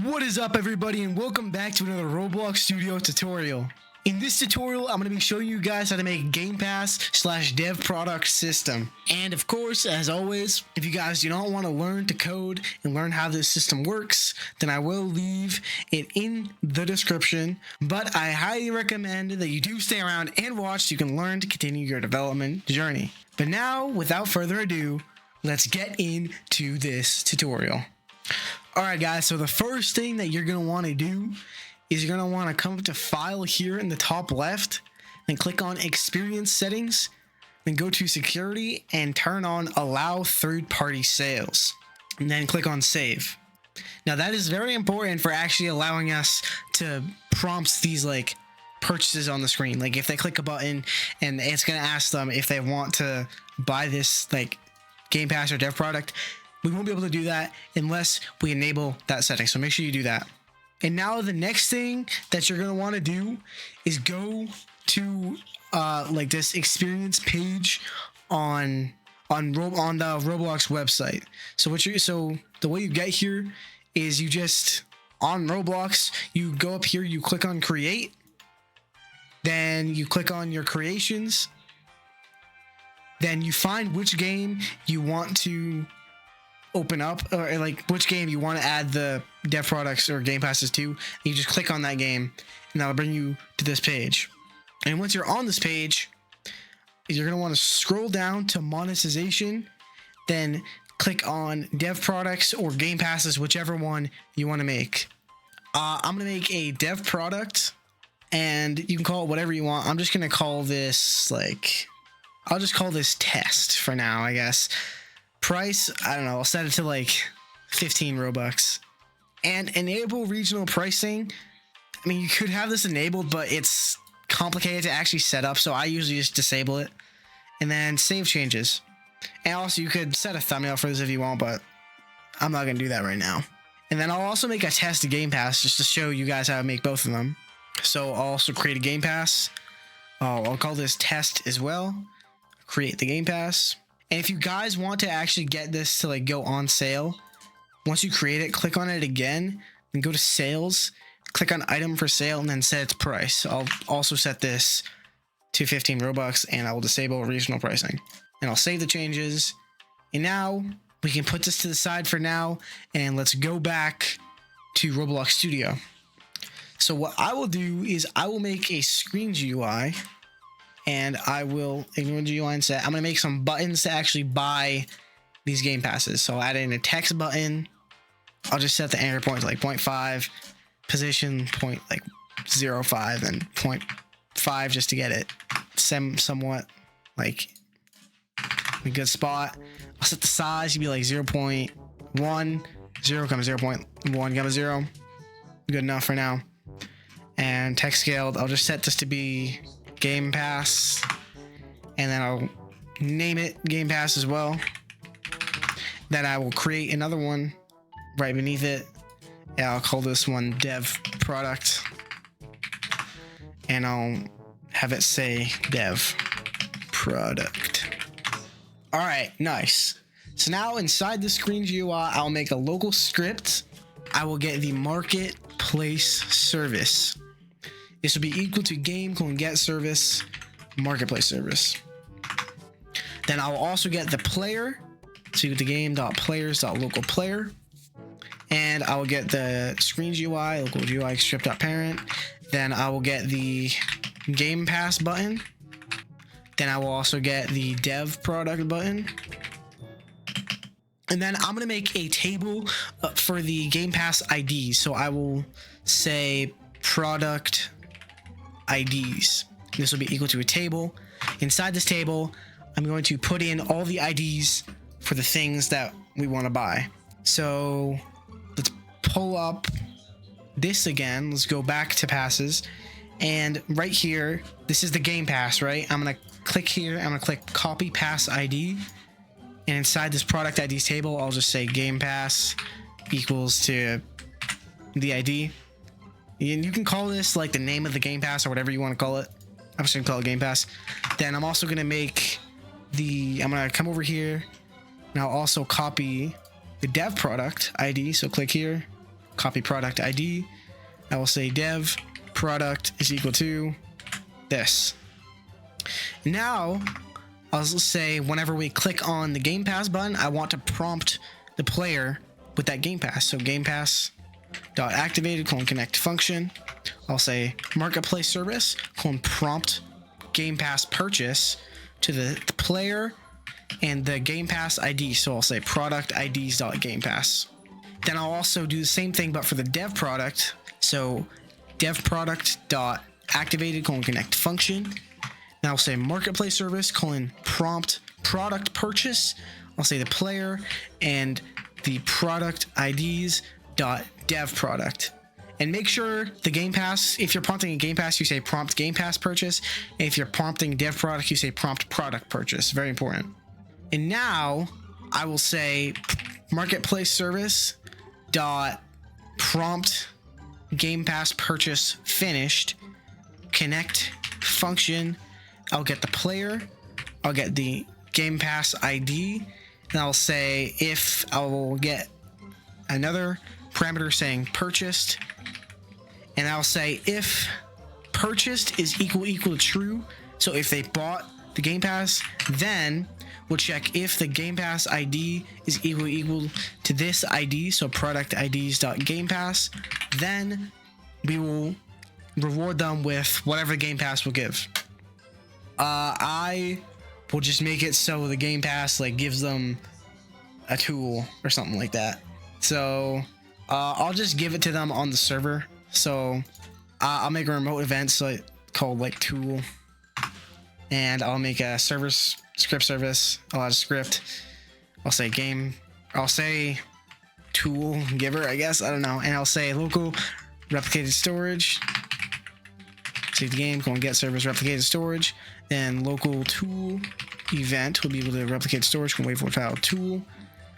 What is up, everybody, and welcome back to another Roblox Studio tutorial. In this tutorial, I'm going to be showing you guys how to make Game Pass / dev product system. And of course, as always, if you guys do not want to learn to code and learn how this system works, then I will leave it in the description. But I highly recommend that you do stay around and watch so you can learn to continue your development journey. But now, without further ado, let's get into this tutorial. Alright guys, so the first thing that you're going to want to do is you're going to want to come to File here in the top left, then click on Experience Settings, then go to Security and turn on Allow Third-Party Sales, and then click on Save. Now that is very important for actually allowing us to prompt these like purchases on the screen. Like if they click a button and it's going to ask them if they want to buy this like Game Pass or dev product, we won't be able to do that unless we enable that setting. So make sure you do that. And now the next thing that you're going to want to do is go to like this experience page on the Roblox website. So the way you get here is you just on Roblox, you go up here, you click on create, then you click on your creations, then you find which game you want to open up, or like which game you want to add the dev products or game passes to. You just click on that game and that'll bring you to this page. And once you're on this page, you're going to want to scroll down to monetization, then click on dev products or game passes, whichever one you want to make. I'm going to make a dev product and you can call it whatever you want. I'm just going to call this I'll just call this test for now, I guess. Price, I don't know, I'll set it to like 15 Robux. And enable regional pricing. I mean, you could have this enabled, but it's complicated to actually set up, so I usually just disable it. And then save changes. And also you could set a thumbnail for this if you want, but I'm not going to do that right now. And then I'll also make a test Game Pass just to show you guys how to make both of them. So I'll also create a Game Pass. I'll call this test as well. Create the Game Pass. And if you guys want to actually get this to like go on sale, once you create it, click on it again, then go to sales, click on item for sale, and then set its price. I'll also set this to 15 Robux and I will disable regional pricing. And I'll save the changes. And now we can put this to the side for now and let's go back to Roblox Studio. So what I will do is I will make a screen GUI. And I will ignore the GUI and set. I'm going to make some buttons to actually buy these game passes. So I'll add in a text button. I'll just set the enter point to like 0.5, position point like 0.5 and 0.5 just to get it somewhat like a good spot. I'll set the size to be like 0.1, 0, 0.1, 0. Good enough for now. And text scaled, I'll just set this to be Game Pass, and then I'll name it Game Pass as well. Then I will create another one right beneath it, and I'll call this one Dev Product, and I'll have it say Dev Product. Alright, nice. So now inside the screen GUI, I'll make a local script. I will get the marketplace service. This will be equal to game:get service marketplace service. Then I'll also get the player, so you get the game.players.local player, and I will get the screen GUI, local GUI script.parent. Then I will get the Game Pass button. Then I will also get the dev product button. And then I'm gonna make a table for the Game Pass ID. So I will say product IDs. This will be equal to a table. Inside this table, I'm going to put in all the IDs for the things that we want to buy. So let's pull up this again. Let's go back to passes. And right here, this is the Game Pass, right? I'm going to click here. I'm going to click copy pass ID. And inside this product IDs table, I'll just say Game Pass equals to the ID. And you can call this like the name of the Game Pass or whatever you want to call it. I'm just going to call it Game Pass. Then I'm also going to make I'm going to come over here and I'll also copy the dev product ID. So click here, copy product ID. I will say dev product is equal to this. Now I'll say whenever we click on the Game Pass button, I want to prompt the player with that Game Pass. So Game Pass dot activated connect function. I'll say marketplace service prompt Game Pass purchase to the player and the Game Pass ID. So I'll say product IDs dot Game Pass. Then I'll also do the same thing but for the dev product. So dev product dot activated connect function. Now I'll say marketplace service prompt product purchase. I'll say the player and the product IDs dot dev product. And make sure the Game Pass, if you're prompting a Game Pass, you say prompt Game Pass purchase. And if you're prompting dev product, you say prompt product purchase. Very important. And now I will say marketplace service dot prompt Game Pass purchase finished connect function. I'll get the player, I'll get the Game Pass ID, and I'll say if I will get another parameter saying purchased, and I'll say if purchased is equal to true. So if they bought the Game Pass, then we'll check if the Game Pass ID is equal to this ID, so product IDs dot Game Pass. Then we will reward them with whatever Game Pass will give. I will just make it so the Game Pass like gives them a tool or something like that. So I'll just give it to them on the server. So I'll make a remote event called like tool, and I'll make a script service. I'll add a script. I'll say tool giver, I guess, I don't know, and I'll say local replicated storage. Save the game, go and get service replicated storage. Then local tool event will be able to replicate storage. Can wait for file tool.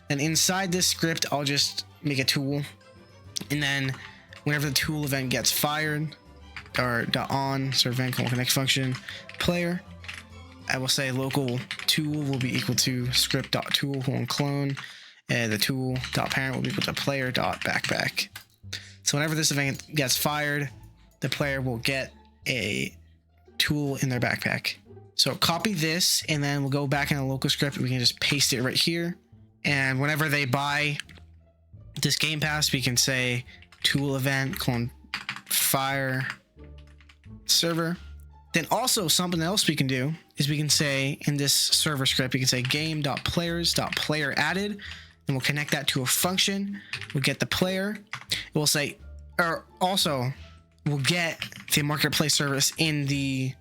And inside this script, I'll just make a tool. And then whenever the tool event gets fired, or .on server event connect function player, I will say local tool will be equal to script.tool clone, and the tool.parent will be equal to player.backpack. So whenever this event gets fired, the player will get a tool in their backpack. So copy this, and then we'll go back in the local script. We can just paste it right here. And whenever they buy this Game Pass, we can say tool event fire server. Then also something else we can do is we can say in this server script, we can say game.players.player added, and we'll connect that to a function. We'll get the player. We'll say, or also we'll get the marketplace service in the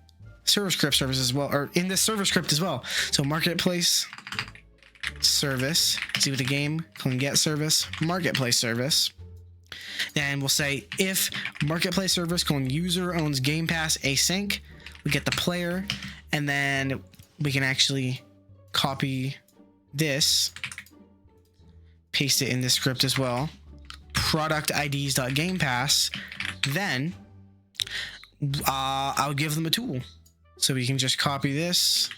server script service as well, or in the server script as well. So marketplace service, see with the game, get service, marketplace service. Then we'll say if marketplace service user owns Game Pass async, we get the player, and then we can actually copy this, paste it in this script as well. Product IDs.Game Pass. Then I'll give them a tool. So we can just copy this.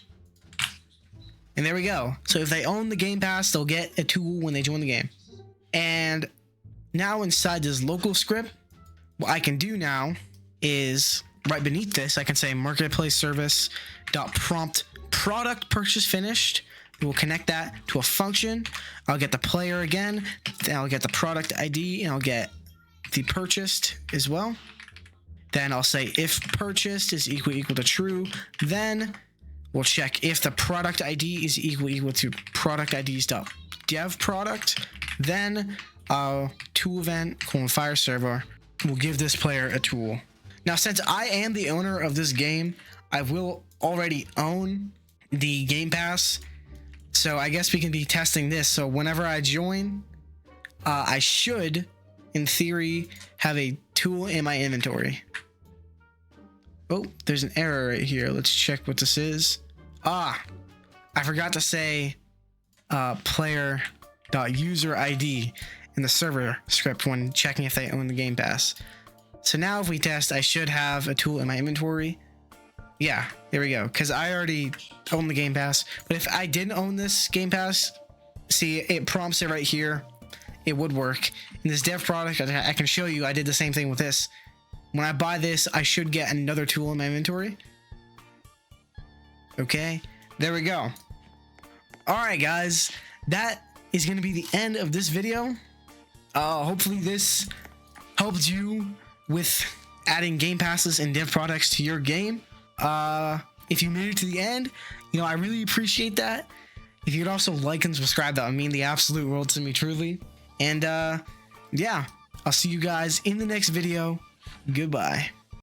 And there we go. So if they own the Game Pass, they'll get a tool when they join the game. And now inside this local script, what I can do now is right beneath this, I can say marketplace service dot prompt product purchase finished. We'll connect that to a function. I'll get the player again. Then I'll get the product ID, and I'll get the purchased as well. Then I'll say if purchased is equal to true, then we'll check if the product ID is equal to product IDs.dev product. Then tool event fire server will give this player a tool. Now, since I am the owner of this game, I will already own the Game Pass. So I guess we can be testing this. So whenever I join, I should, in theory, have a tool in my inventory. Oh, there's an error right here. Let's check what this is. I forgot to say player.user ID in the server script when checking if they own the Game Pass. So now if we test, I should have a tool in my inventory. Yeah, there we go. Because I already own the Game Pass. But if I didn't own this Game Pass, see, it prompts it right here. it would work. In this dev product, I can show you, I did the same thing with this. When I buy this, I should get another tool in my inventory. Okay, there we go. All right, guys, that is going to be the end of this video. Hopefully this helped you with adding game passes and dev products to your game. If you made it to the end, you know, I really appreciate that. If you'd also like and subscribe, that would mean the absolute world to me, truly. And yeah, I'll see you guys in the next video. Goodbye.